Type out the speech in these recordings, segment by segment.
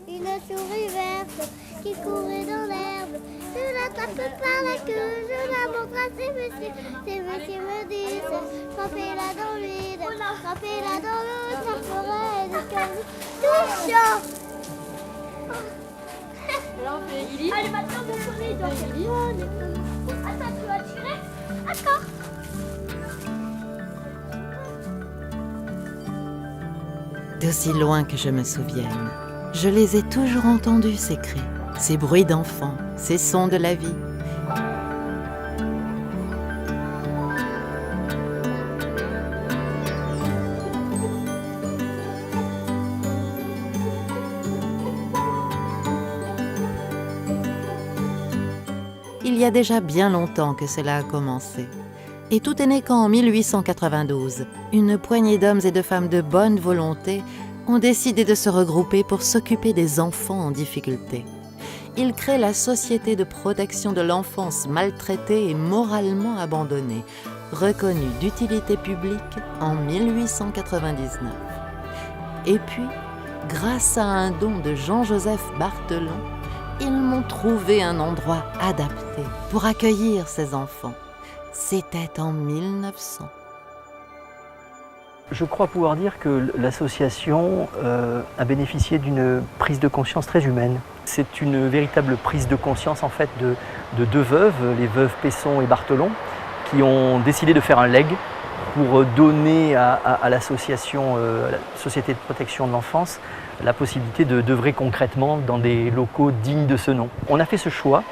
une souris verte qui courait dans l'herbe. Je l'attrape par la queue, je la montre à ces messieurs. Ces messieurs me disent, frappez-la dans le vide, frappez-la dans l'eau, ça ferait des cailloux tout chiant. Alors on fait Lily. Allez, maintenant mon soleil doit faire jaune. Attends, tu vas tirer? D'accord. D'aussi loin que je me souvienne, je les ai toujours entendus, ces cris, ces bruits d'enfants, ces sons de la vie. Il y a déjà bien longtemps que cela a commencé. Et tout est né quand, en 1892, une poignée d'hommes et de femmes de bonne volonté ont décidé de se regrouper pour s'occuper des enfants en difficulté. Ils créent la Société de protection de l'enfance maltraitée et moralement abandonnée, reconnue d'utilité publique en 1899. Et puis, grâce à un don de Jean-Joseph Barthelon, ils m'ont trouvé un endroit adapté pour accueillir ces enfants. C'était en 1900. Je crois pouvoir dire que l'association a bénéficié d'une prise de conscience très humaine. C'est une véritable prise de conscience en fait de deux veuves, les veuves Pesson et Barthelon, qui ont décidé de faire un legs pour donner à l'association, la Société de protection de l'enfance, la possibilité d'œuvrer concrètement dans des locaux dignes de ce nom. On a fait ce choix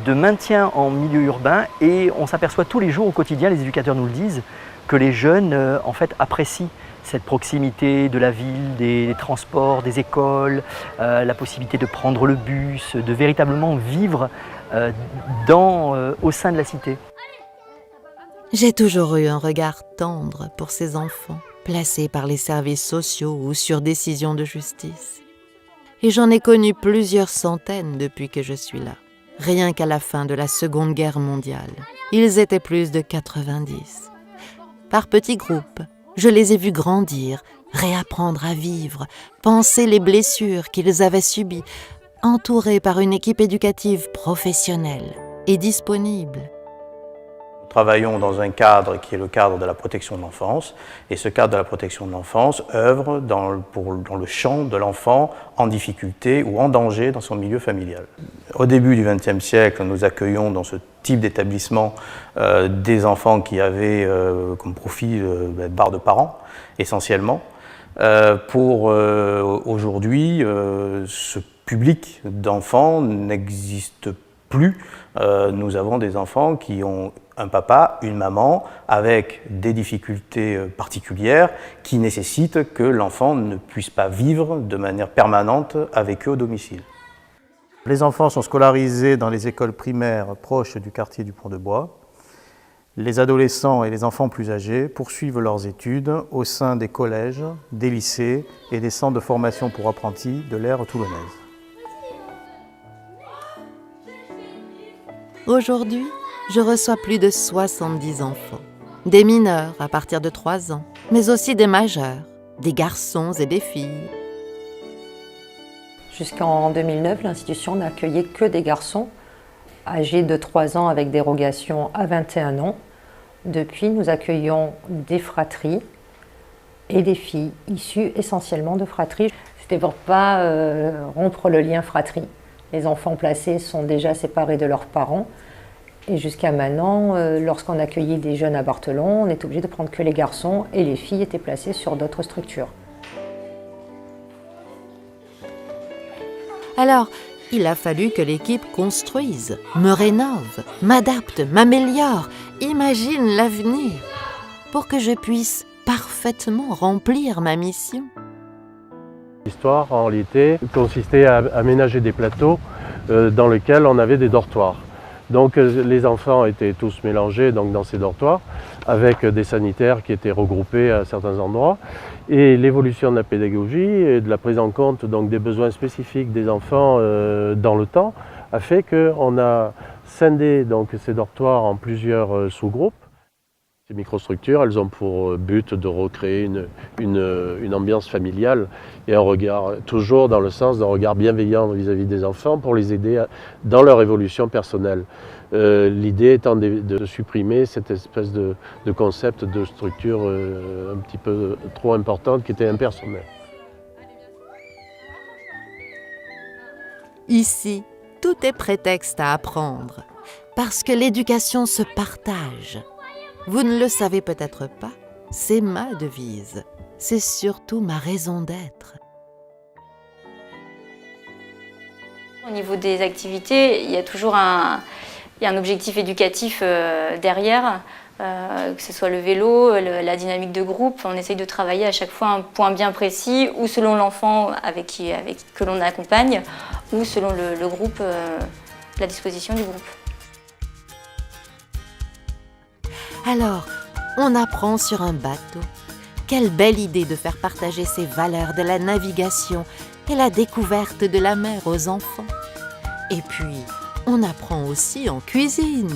de maintien en milieu urbain et on s'aperçoit tous les jours au quotidien, les éducateurs nous le disent, que les jeunes en fait apprécient cette proximité de la ville, des transports, des écoles, la possibilité de prendre le bus, de véritablement vivre au sein de la cité. J'ai toujours eu un regard tendre pour ces enfants, placés par les services sociaux ou sur décision de justice. Et j'en ai connu plusieurs centaines depuis que je suis là. Rien qu'à la fin de la Seconde Guerre mondiale, ils étaient plus de 90. Par petits groupes, je les ai vus grandir, réapprendre à vivre, penser les blessures qu'ils avaient subies, entourés par une équipe éducative professionnelle et disponible. Nous travaillons dans un cadre qui est le cadre de la protection de l'enfance, et ce cadre de la protection de l'enfance œuvre dans le champ de l'enfant en difficulté ou en danger dans son milieu familial. Au début du XXe siècle, nous accueillons dans ce type d'établissement des enfants qui avaient comme profil barre de parents, essentiellement. Aujourd'hui, ce public d'enfants n'existe plus. Nous avons des enfants qui ont un papa, une maman, avec des difficultés particulières qui nécessitent que l'enfant ne puisse pas vivre de manière permanente avec eux au domicile. Les enfants sont scolarisés dans les écoles primaires proches du quartier du Pont-de-Bois. Les adolescents et les enfants plus âgés poursuivent leurs études au sein des collèges, des lycées et des centres de formation pour apprentis de l'aire toulonnaise. Aujourd'hui, je reçois plus de 70 enfants, des mineurs à partir de 3 ans, mais aussi des majeurs, des garçons et des filles. Jusqu'en 2009, l'institution n'accueillait que des garçons âgés de 3 ans avec dérogation à 21 ans. Depuis, nous accueillons des fratries et des filles issues essentiellement de fratries. C'était pour ne pas rompre le lien fratrie. Les enfants placés sont déjà séparés de leurs parents. Et jusqu'à maintenant, lorsqu'on accueillait des jeunes à Barthelon, on est obligé de prendre que les garçons et les filles étaient placées sur d'autres structures. Alors, il a fallu que l'équipe construise, me rénove, m'adapte, m'améliore, imagine l'avenir, pour que je puisse parfaitement remplir ma mission. L'histoire, en réalité, consistait à aménager des plateaux dans lesquels on avait des dortoirs. Donc les enfants étaient tous mélangés dans ces dortoirs, avec des sanitaires qui étaient regroupés à certains endroits. Et l'évolution de la pédagogie et de la prise en compte des besoins spécifiques des enfants dans le temps a fait qu'on a scindé ces dortoirs en plusieurs sous-groupes. Ces microstructures, elles ont pour but de recréer une ambiance familiale et un regard, toujours dans le sens d'un regard bienveillant vis-à-vis des enfants pour les aider dans leur évolution personnelle. L'idée étant de supprimer cette espèce de concept de structure un petit peu trop importante qui était impersonnelle. Ici, tout est prétexte à apprendre, parce que l'éducation se partage. Vous ne le savez peut-être pas, c'est ma devise, c'est surtout ma raison d'être. Au niveau des activités, il y a toujours un objectif éducatif derrière, que ce soit le vélo, la dynamique de groupe. On essaye de travailler à chaque fois un point bien précis, ou selon l'enfant que l'on accompagne, ou selon le groupe, la disposition du groupe. Alors, on apprend sur un bateau. Quelle belle idée de faire partager ces valeurs de la navigation et la découverte de la mer aux enfants. Et puis, on apprend aussi en cuisine.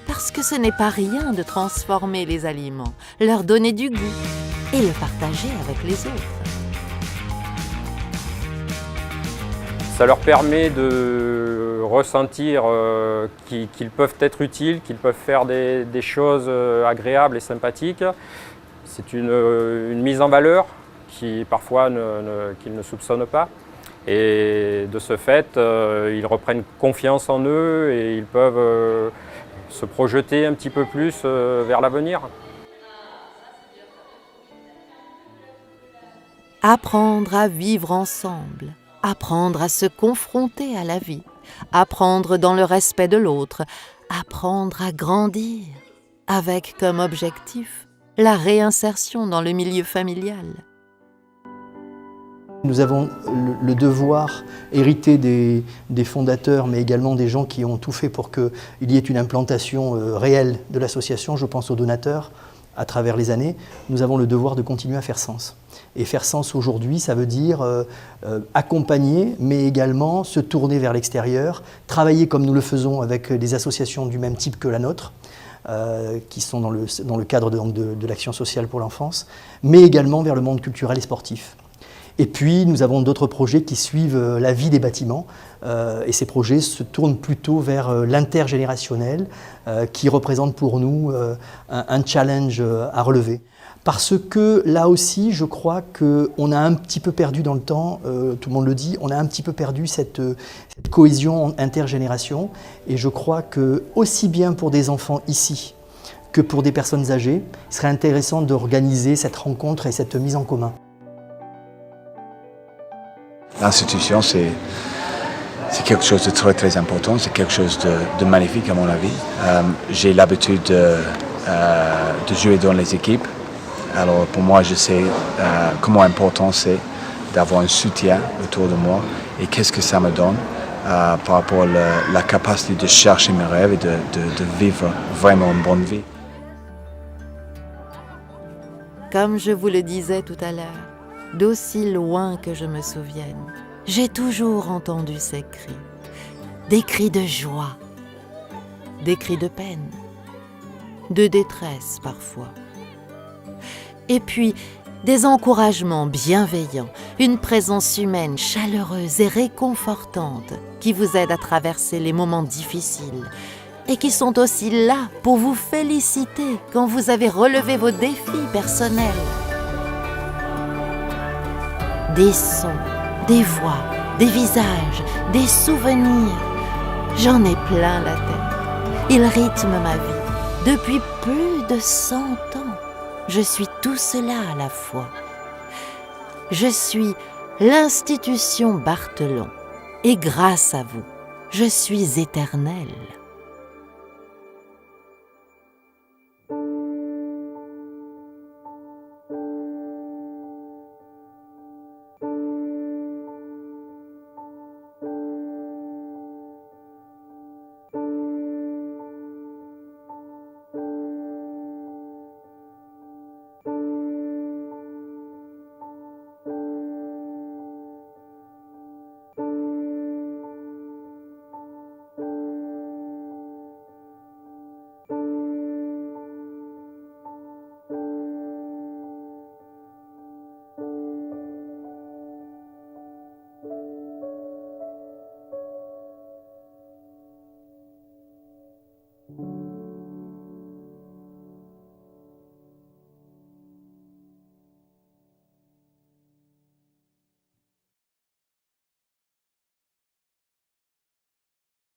Parce que ce n'est pas rien de transformer les aliments, leur donner du goût et le partager avec les autres. Ça leur permet de ressentir qu'ils peuvent être utiles, qu'ils peuvent faire des choses agréables et sympathiques. C'est une mise en valeur qui parfois qu'ils ne soupçonnent pas. Et de ce fait, ils reprennent confiance en eux et ils peuvent se projeter un petit peu plus vers l'avenir. Apprendre à vivre ensemble, apprendre à se confronter à la vie, apprendre dans le respect de l'autre, apprendre à grandir, avec comme objectif la réinsertion dans le milieu familial. Nous avons le devoir, hérité des fondateurs, mais également des gens qui ont tout fait pour qu'il y ait une implantation réelle de l'association, je pense aux donateurs, à travers les années. Nous avons le devoir de continuer à faire sens. Et faire sens aujourd'hui, ça veut dire accompagner, mais également se tourner vers l'extérieur, travailler comme nous le faisons avec des associations du même type que la nôtre, qui sont dans le cadre de l'action sociale pour l'enfance, mais également vers le monde culturel et sportif. Et puis, nous avons d'autres projets qui suivent la vie des bâtiments. Et ces projets se tournent plutôt vers l'intergénérationnel, qui représente pour nous un challenge à relever. Parce que là aussi, je crois qu'on a un petit peu perdu dans le temps, tout le monde le dit, on a un petit peu perdu cette cohésion intergénération. Et je crois que, aussi bien pour des enfants ici que pour des personnes âgées, il serait intéressant d'organiser cette rencontre et cette mise en commun. L'institution, c'est quelque chose de très très important, c'est quelque chose de magnifique à mon avis. J'ai l'habitude de jouer dans les équipes, alors pour moi je sais comment important c'est d'avoir un soutien autour de moi et qu'est-ce que ça me donne par rapport à la capacité de chercher mes rêves et de vivre vraiment une bonne vie. Comme je vous le disais tout à l'heure, d'aussi loin que je me souvienne, j'ai toujours entendu ces cris. Des cris de joie, des cris de peine, de détresse parfois. Et puis, des encouragements bienveillants, une présence humaine chaleureuse et réconfortante qui vous aide à traverser les moments difficiles et qui sont aussi là pour vous féliciter quand vous avez relevé vos défis personnels. Des sons, des voix, des visages, des souvenirs. J'en ai plein la tête. Ils rythment ma vie. Depuis plus de 100 ans, je suis tout cela à la fois. Je suis l'institution Barthelon. Et grâce à vous, je suis éternelle.